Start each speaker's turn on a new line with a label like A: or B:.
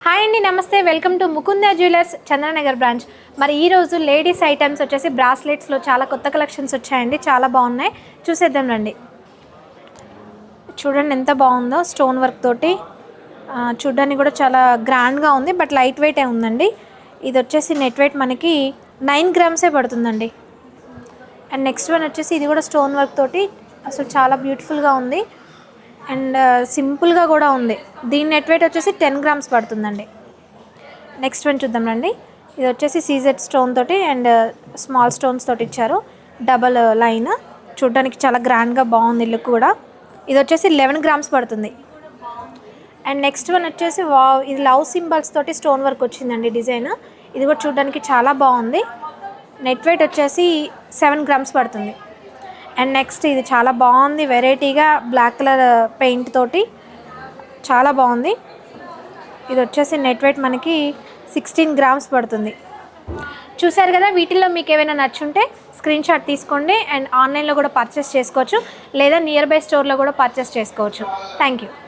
A: Hi అండి, నమస్తే. Welcome to Mukunda jewellers Chandranagar branch. మరి ఈరోజు లేడీస్ ఐటమ్స్ వచ్చేసి బ్రాస్లెట్స్లో చాలా కొత్త కలెక్షన్స్ వచ్చాయండి. చాలా బాగున్నాయి, చూసేద్దాం రండి. చూడండి ఎంత బాగుందో, స్టోన్ వర్క్ తోటి చూడడానికి కూడా చాలా గ్రాండ్గా ఉంది. బట్ లైట్ వెయిటే ఉందండి. ఇది వచ్చేసి నెట్ వెయిట్ మనకి 9 గ్రామ్సే పడుతుందండి. అండ్ నెక్స్ట్ వన్ వచ్చేసి ఇది కూడా స్టోన్ వర్క్ తోటి అసలు చాలా బ్యూటిఫుల్గా ఉంది అండ్ సింపుల్గా కూడా ఉంది. దీని నెట్ వెయిట్ వచ్చేసి 10 గ్రామ్స్ పడుతుందండి. నెక్స్ట్ వన్ చూద్దాం రండి. ఇది వచ్చేసి సీజెడ్ స్టోన్ తోటి అండ్ స్మాల్ స్టోన్స్ తోటి ఇచ్చారు. డబల్ లైన్ చూడడానికి చాలా గ్రాండ్గా బాగుంది లుక్ కూడా. ఇది వచ్చేసి 11 గ్రామ్స్ పడుతుంది. అండ్ నెక్స్ట్ వన్ వచ్చేసి ఇది లవ్ సింబల్స్ తోటి స్టోన్ వర్క్ వచ్చిందండి డిజైన్. ఇది కూడా చూడడానికి చాలా బాగుంది. నెట్ వెయిట్ వచ్చేసి 7 గ్రామ్స్ పడుతుంది. అండ్ నెక్స్ట్ ఇది చాలా బాగుంది, వెరైటీగా బ్లాక్ కలర్ పెయింట్ తోటి చాలా బాగుంది. ఇది వచ్చేసి నెట్ వెయిట్ మనకి 16 గ్రామ్స్ పడుతుంది. చూసారు కదా, వీటిల్లో మీకు ఏమైనా నచ్చుంటే స్క్రీన్ షాట్ తీసుకోండి అండ్ ఆన్లైన్లో కూడా పర్చేస్ చేసుకోవచ్చు, లేదా నియర్ బై స్టోర్లో కూడా పర్చేస్ చేసుకోవచ్చు. Thank you.